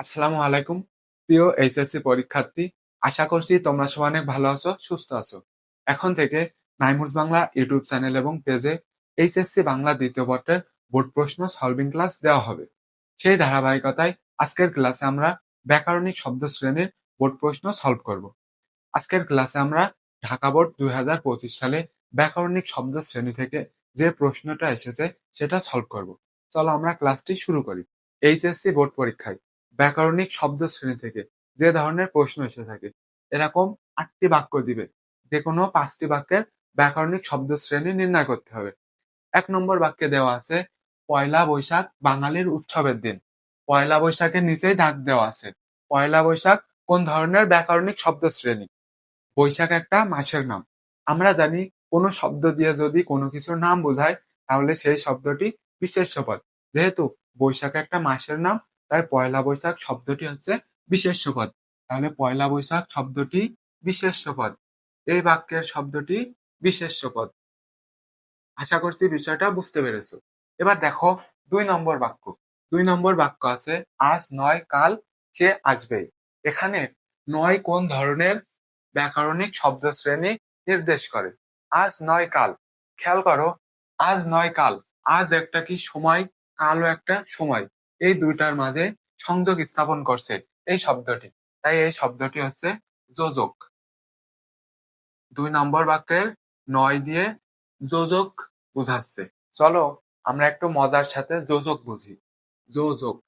আসসালামু আলাইকুম প্রিয় এইচএসসি পরীক্ষার্থী। আশা করছি তোমরা সবাই অনেক ভালো আছো, সুস্থ আছো। এখন থেকে নাইমুরস বাংলা ইউটিউব চ্যানেল এবং পেজে এইচএসসি বাংলা দ্বিতীয় পত্রের বোর্ড প্রশ্ন সলভিং ক্লাস দেওয়া হবে। সেই ধারাবাহিকতায় আজকের ক্লাসে আমরা ব্যাকরণিক শব্দ শ্রেণীর বোর্ড প্রশ্ন সলভ করব। আজকের ক্লাসে আমরা ঢাকা বোর্ড 2025 সালে ব্যাকরণিক শব্দ শ্রেণী থেকে যে প্রশ্নটা এসেছে সেটা সলভ করব। চলো আমরা ক্লাসটি শুরু করি। এইচএসসি বোর্ড পরীক্ষায় ব্যাকরণিক শব্দ শ্রেণী থেকে যে ধরনের প্রশ্ন এসে থাকে এরকম 8টি বাক্য দিবে। যে কোনো 5টি বাক্যের ব্যাকরণিক শব্দ শ্রেণী নির্ণয় করতে হবে। 1 নম্বর বাক্যে দেওয়া আছে পয়লা বৈশাখ বাঙালির উৎসবের দিন। পয়লা বৈশাখের নিচেই দাগ দেওয়া আছে। পয়লা বৈশাখ কোন ধরনের ব্যাকরণিক শব্দ শ্রেণী? বৈশাখ একটা মাসের নাম। আমরা জানি কোনো শব্দ দিয়ে যদি কোনো কিছুর নাম বোঝায় তাহলে সেই শব্দটি বিশেষ্য পদ। যেহেতু বৈশাখ একটা মাসের নাম তাই পয়লা বৈশাখ শব্দটি হচ্ছে বিশেষ্য পদ। তাহলে পয়লা বৈশাখ শব্দটি বিশেষ্য পদ। এই বাক্যের শব্দটি বিশেষ্য পদ। আশা করছি বিষয়টা বুঝতে পেরেছো। এবার দেখো 2 নম্বর বাক্য। 2 নম্বর বাক্য আছে আজ নয় কাল সে আসবে। এখানে নয় কোন ধরনের ব্যাকরণিক শব্দ শ্রেণী নির্দেশ করে? আজ নয় কাল। খেয়াল করো, আজ নয় কাল। আজ একটা কি সময়, কালও একটা সময়। এই দুইটার মাঝে সংযোগ স্থাপন করছে এই শব্দটি। তাই এই শব্দটি হচ্ছে যোজক। 2 নম্বর বাক্যের নয় দিয়ে যোজক বোঝাচ্ছে। চলো আমরা একটু মজার সাথে যোজক বুঝি। যোজক,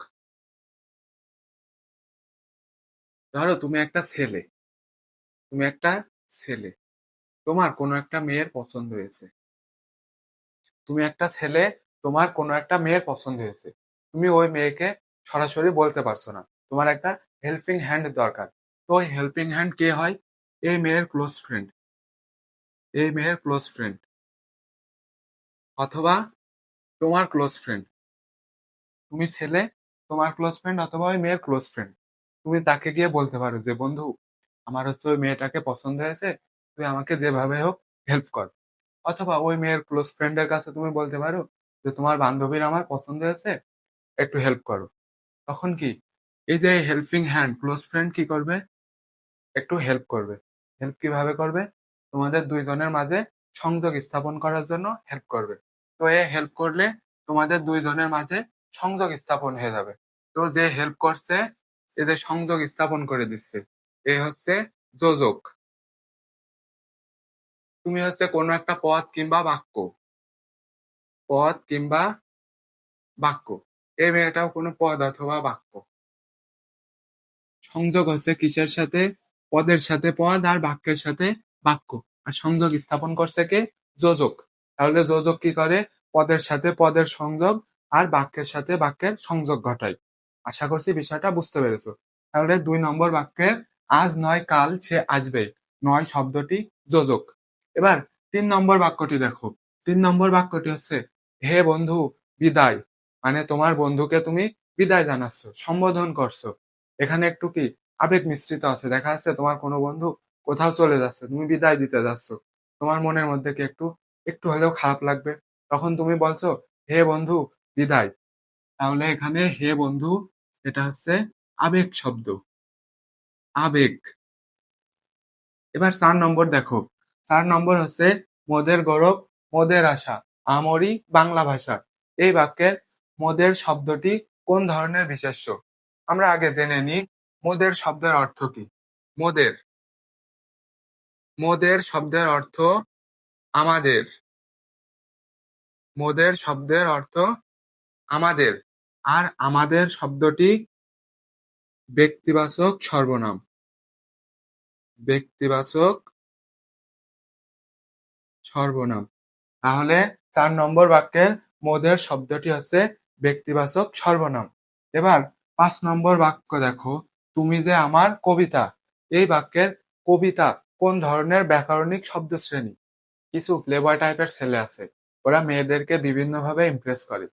ধরো তুমি একটা ছেলে, তোমার কোনো একটা মেয়ের পছন্দ হয়েছে। তুমি একটা ছেলে, তোমার কোনো একটা মেয়ের পছন্দ হয়েছে। তুমি ওই মেয়েকে সরাসরি বলতে পারছো না, তোমার একটা হেল্পিং হ্যান্ড দরকার। তো ওই হেল্পিং হ্যান্ড কে হয়? এই মেয়ের ক্লোজ ফ্রেন্ড। এই মেয়ের ক্লোজ ফ্রেন্ড অথবা তোমার ক্লোজ ফ্রেন্ড। তুমি ছেলে, তোমার ক্লোজ ফ্রেন্ড অথবা ওই মেয়ের ক্লোজ ফ্রেন্ড। তুমি তাকে গিয়ে বলতে পারো যে বন্ধু, আমার হচ্ছে ওই মেয়েটাকে পছন্দ হয়েছে, তুই আমাকে যেভাবে হোক হেল্প কর। অথবা ওই মেয়ের ক্লোজ ফ্রেন্ডের কাছে তুমি বলতে পারো যে তোমার বান্ধবীর আমার পছন্দ হয়েছে, একটু হেল্প করো। তখন কি এই যে হেল্পিং হ্যান্ড ক্লোজ ফ্রেন্ড কি করবে? একটু হেল্প করবে। হেল্প কিভাবে করবে? তোমাদের দুইজনের মাঝে সংযোগ স্থাপন করার জন্য হেল্প করবে। তো এ হেল্প করলে তোমাদের দুইজনের মাঝে সংযোগ স্থাপন হয়ে যাবে। তো যে হেল্প করছে, এদের সংযোগ স্থাপন করে দিচ্ছে, এ হচ্ছে যোজক। তুমি হচ্ছে কোনো একটা পদ কিংবা বাক্য, এই মেয়েটাও কোনো পদ অথবা বাক্য। সংযোগ হচ্ছে কিসের সাথে? পদের সাথে পদ আর বাক্যের সাথে বাক্য। আর সংযোগ স্থাপন করছে কে? যোজক। তাহলে যোজক কি করে? পদের সাথে পদের সংযোগ আর বাক্যের সাথে বাক্যের সংযোগ ঘটায়। আশা করছি বিষয়টা বুঝতে পেরেছো। তাহলে 2 নম্বর বাক্যে আজ নয় কাল সে আসবে, নয় শব্দটি যোজক। এবার 3 নম্বর বাক্যটি দেখো। 3 নম্বর বাক্যটি হচ্ছে হে বন্ধু বিদায়। মানে তোমার বন্ধুকে তুমি বিদায় জানাচ্ছ, সম্বোধন করছো। এখানে একটু কি আবেগ মিশ্রিত আছে। দেখা যাচ্ছে তোমার কোনো বন্ধু কোথাও চলে যাচ্ছে, তুমি বিদায় দিতে যাচ্ছ। তোমার মনের মধ্যে কি একটু একটু হলেও খারাপ লাগবে। তখন তুমি বলছো হে বন্ধু বিদায়। তাহলে এখানে হে বন্ধু, এটা হচ্ছে আবেগ শব্দ, আবেগ। এবার 4 নম্বর দেখো। 4 নম্বর হচ্ছে মোদের গৌরব মোদের আশা আমরি বাংলা ভাষা। এই বাক্যের মোদের শব্দটি কোন ধরনের বিশেষ্য? আমরা আগে জেনে নিই মোদের শব্দের অর্থ কি। মোদের, মোদের শব্দের অর্থ আমাদের। মোদের শব্দের অর্থ আমাদের। আর আমাদের শব্দটি ব্যক্তিবাচক সর্বনাম। ব্যক্তিবাচক সর্বনাম। তাহলে 4 নম্বর বাক্যের মোদের শব্দটি হচ্ছে ব্যক্তিবাচক সর্বনাম। এবার 5 নম্বর বাক্য দেখো তুমি যে আমার কবিতা। এই বাক্যের কবিতা কোন ধরনের ব্যাকরণিক শব্দ শ্রেণী? কিছু প্লেবয় টাইপের ছেলে আছে, ওরা মেয়েদেরকে বিভিন্নভাবে ইমপ্রেস করে।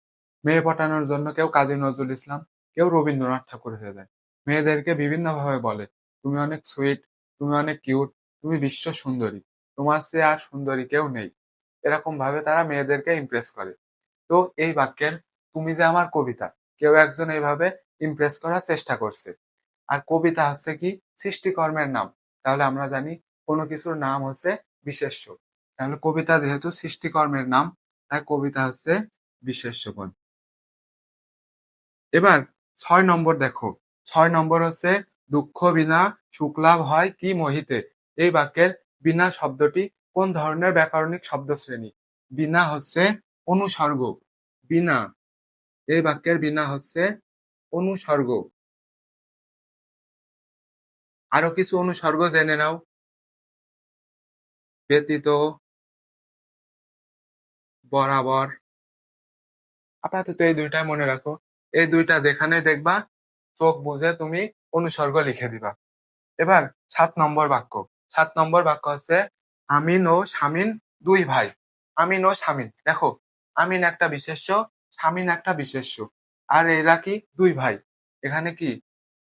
মেয়ে পটানোর জন্য কেউ কাজী নজরুল ইসলাম, কেউ রবীন্দ্রনাথ ঠাকুর হয়ে যায়। মেয়েদেরকে বিভিন্নভাবে বলে তুমি অনেক সুইট, তুমি অনেক কিউট, তুমি বিশ্ব সুন্দরী, তোমার চেয়ে আর সুন্দরী কেউ নেই। এরকম ভাবে তারা মেয়েদেরকে ইমপ্রেস করে। তো এই বাক্যের তুমি যে আমার কবিতা, কেউ একজন এইভাবে ইমপ্রেস করার চেষ্টা করছে। আর কবিতা হচ্ছে কি সৃষ্টিকর্মের নাম। তাহলে আমরা জানি কোনো কিছুর নাম হচ্ছে বিশেষ্য। তাহলে কবিতা যেহেতু সৃষ্টিকর্মের নাম, তাই কবিতা হচ্ছে বিশেষ্য পদ। এবার ৬ নম্বর দেখো। ৬ নম্বর হচ্ছে দুঃখ বিনা সুখ লাভ হয় কি মোহিতে? এই বাক্যের বিনা শব্দটি কোন ধরনের ব্যাকরণিক শব্দশ্রেণী? বিনা হচ্ছে অনুসর্গ। বিনা, এই বাক্যের বিনা হচ্ছে অনুসর্গ। আরো কিছু অনুসর্গ জেনে নাও। ব্যতীত, বরাবর। আপাতত এই দুইটাই মনে রাখো। এই দুইটা যেখানে দেখবা চোখ বুজে তুমি অনুসর্গ লিখে দিবা। এবার ৭ নম্বর বাক্য। ৭ নম্বর বাক্য হচ্ছে আমিন ও শামিন দুই ভাই। আমিন ও শামিন। দেখো, আমিন একটা বিশেষ্য, শামিন একটা বিশেষ্য। আর এরা কি দুই ভাই। এখানে কি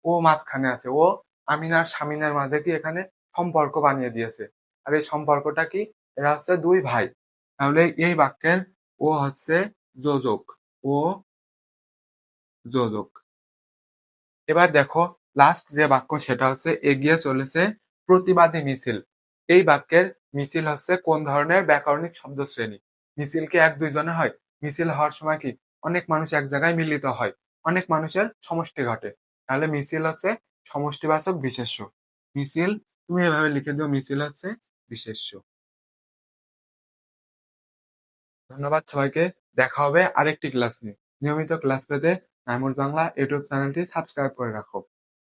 ও মাঝখানে আছে। ও আমিন আর শামিনের মাঝে কি এখানে সম্পর্ক বানিয়ে দিয়েছে। আর এই সম্পর্কটা কি, এরা হচ্ছে দুই ভাই। তাহলে এই বাক্যের ও হচ্ছে যোজক। ও যোজক। এবার দেখো লাস্ট যে বাক্য সেটা হচ্ছে এগিয়ে চলেছে প্রতিবাদী মিছিল। এই বাক্যের মিছিল হচ্ছে কোন ধরনের ব্যাকরণিক শব্দ শ্রেণী? মিছিল কি এক দুইজনে হয়? মিছিল হওয়ার সময় কি অনেক মানুষ এক জায়গায় মিলিত হয়, অনেক মানুষের সমষ্টি ঘটে। তাহলে মিছিল হচ্ছে সমষ্টিবাচক বিশেষ্য। মিছিল তুমি এভাবে লিখে দিও, মিছিল হচ্ছে বিশেষ্য। ধন্যবাদ সবাইকে। দেখা হবে আরেকটি ক্লাস নিয়ে। নিয়মিত ক্লাস পেতে নাইমুর বাংলা ইউটিউব চ্যানেলটি সাবস্ক্রাইব করে রাখো।